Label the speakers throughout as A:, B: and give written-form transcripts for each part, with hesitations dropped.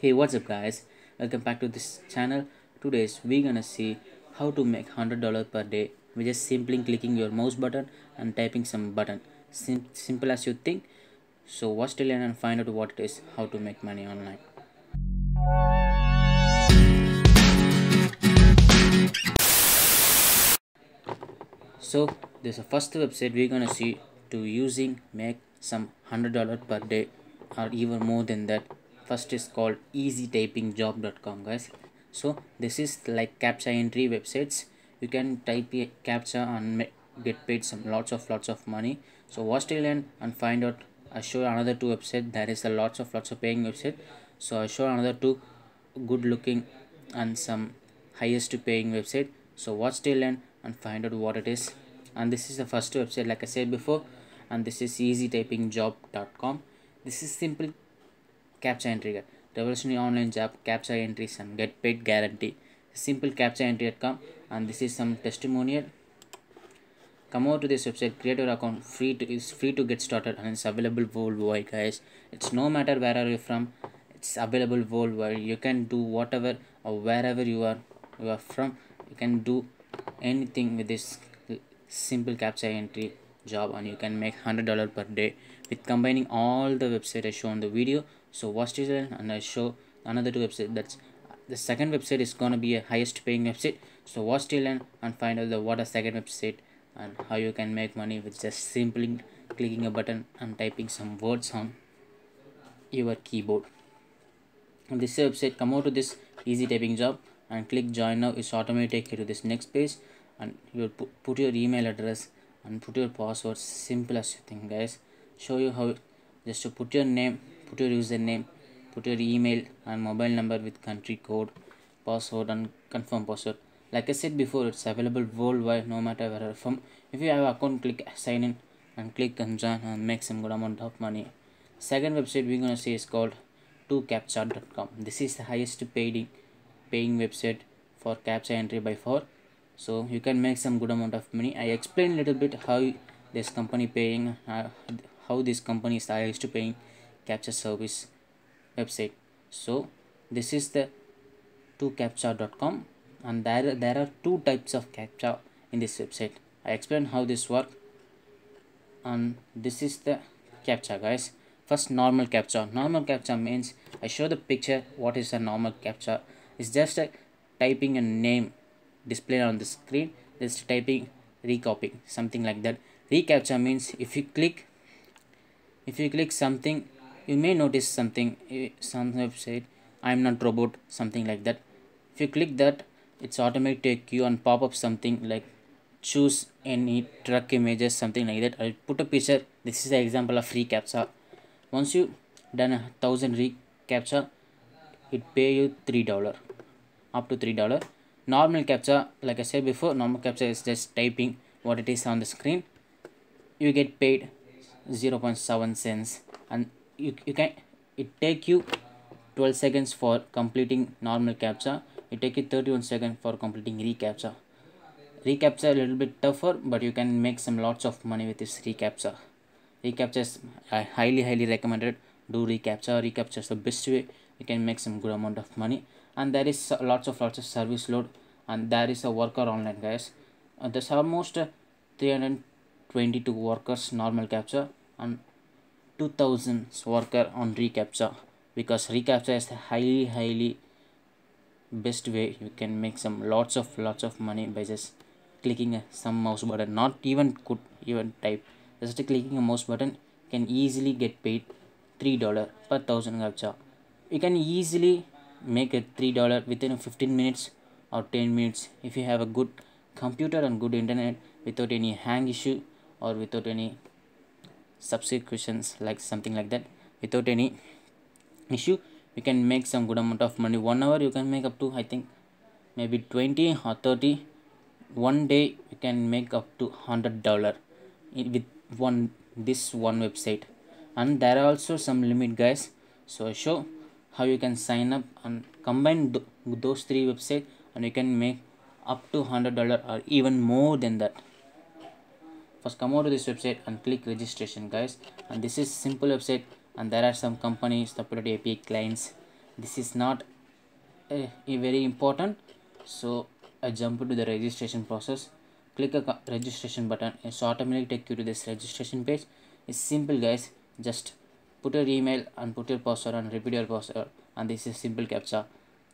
A: Hey, what's up, guys? Welcome back to this channel. Today's we're gonna see how to make $100 per day with just simply clicking your mouse button and typing some button. Simple as you think. So watch till end and find out what it is, how to make money online. So this is the first website we're gonna see to using make some $100 per day or even more than that. First is called easytypingjob.com, guys. So this is like captcha entry websites. You can type a captcha and get paid some lots of money. So watch till end and find out. I show another two website. There is a lots of paying website. So I show another two good looking and some highest paying website. So watch till end and find out what it is. And this is the first website like I said before, and this is easytypingjob.com. This is simple captcha entry guide. Revolutionary online job captcha entries and get paid guarantee. Simple captcha entry.com. And this is some testimonial. Come over to this website, create your account, is free to get started, and it's available worldwide, guys. It's no matter where are you from, it's available worldwide. You can do whatever or wherever you are from, you can do anything with this simple captcha entry job, and you can make $100 per day with combining all the website I show in the video. So watch this and I show another two website. That's the second website is gonna be a highest paying website. So watch till end and find out what a second website and how you can make money with just simply clicking a button and typing some words on your keyboard. And this website, come over to this easy typing job and click join now. It's automatically take you to this next page, and you put your email address and put your password. Simple as you think, guys. Show you how. Just to put your name, put your username, put your email and mobile number with country code, password and confirm password. Like I said before, it's available worldwide, no matter where you're from. If you have an account, click sign in and click and join and make some good amount of money. Second website we're gonna see is called 2captcha.com. This is the highest paying website for captcha entry by far. So you can make some good amount of money. I explain a little bit how this company paying, how this company is the highest paying captcha service website. So this is the 2captcha.com, and there are two types of captcha in this website. I explain how this work, and this is the captcha, guys. First, normal captcha. Normal captcha means I show the picture. What is a normal captcha? It's just a typing a name displayed on the screen, just typing recopying, something like that. Recaptcha means if you click something, you may notice something. Some website, I'm not robot, something like that. If you click that, it's automatically take you and pop up something like choose any truck images, something like that. I'll put a picture. This is an example of recaptcha. Once you done 1,000 recaptcha, it pay you $3, up to $3. Normal captcha, like I said before, normal captcha is just typing what it is on the screen. You get paid 0.7 cents, and you can, it take you 12 seconds for completing normal captcha. It take you 31 seconds for completing recaptcha. Recaptcha a little bit tougher, but you can make some lots of money with this recaptcha. Recaptcha is I highly recommended. Do recaptcha. Recaptcha is the best way you can make some good amount of money. And there is lots of service load, and there is a worker online, guys. There's almost 322 workers normal captcha and 2000 worker on recaptcha, because recaptcha is the highly best way you can make some lots of money by just clicking some mouse button. Not even could even type, just clicking a mouse button can easily get paid $3 per 1,000 captcha. You can easily make it $3 within 15 minutes or 10 minutes if you have a good computer and good internet without any hang issue or without any subscriptions, like something like that. Without any issue, you can make some good amount of money. 1 hour you can make up to, I think, maybe 20 or 30. One day you can make up to $100 with this one website. And there are also some limit, guys. So I show how you can sign up and combine those three websites, and you can make up to $100 or even more than that. First, come over to this website and click registration, guys. And this is simple website, and there are some companies, third-party API clients, This is not very important. So I jump into the registration process, click a registration button. It's automatically take you to this registration page. It's simple guys, just put your email and put your password and repeat your password, and this is simple captcha.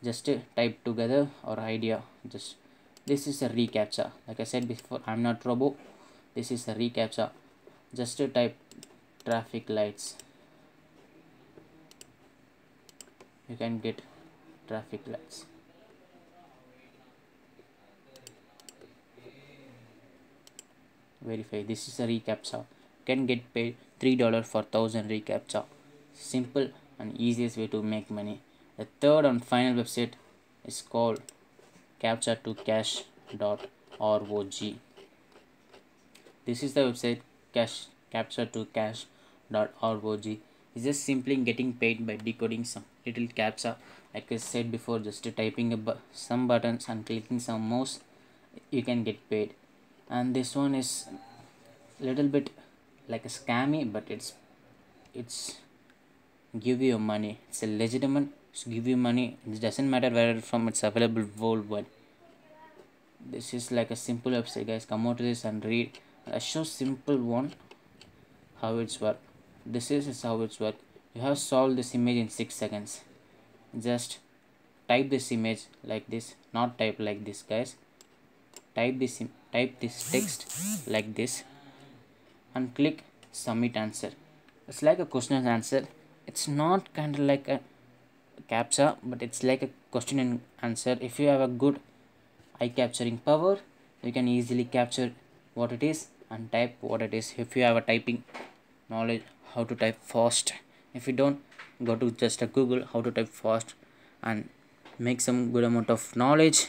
A: Just type together or idea. Just this is a recaptcha. Like I said before, I'm not robo. This is a recaptcha. Just type traffic lights. You can get traffic lights. Verify. This is a recaptcha. Can get paid $3 for 1,000 recaptcha. Simple and easiest way to make money. The third and final website is called captcha2cash.org. This is the website captcha2cash.org. It's just simply getting paid by decoding some little captcha. Like I said before, just typing some buttons and clicking some mouse, you can get paid. And this one is little bit like a scammy, but it's give you money. It's a legitimate, it's give you money. It doesn't matter where from it's available worldwide. This is like a simple website guys. Come out to this and read. I show simple one how it's work. This is how it's work. You have solved this image in 6 seconds. Just type this image like this, not type like this guys. Type this text like this and click submit answer. It's like a question and answer. It's not kind of like a captcha, but it's like a question and answer. If you have a good eye capturing power, you can easily capture what it is and type what it is. If you have a typing knowledge, how to type fast. If you don't, go to just a Google how to type fast and make some good amount of knowledge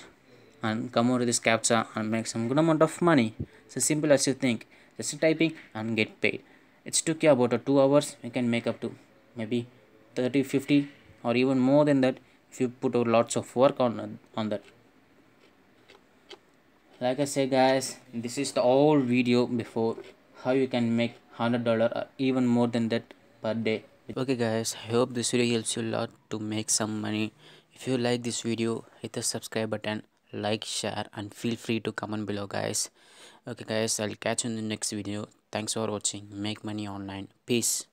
A: and come out of this captcha and make some good amount of money. So simple as you think, just typing and get paid. It took you about 2 hours. You can make up to maybe 30, 50 or even more than that if you put out lots of work on that. Like I said guys, this is the whole video before how you can make $100 or even more than that per day. Okay guys, I hope this video helps you a lot to make some money. If you like this video, hit the subscribe button, like, share and feel free to comment below guys. Okay guys, I'll catch you in the next video. Thanks for watching. Make money online. Peace.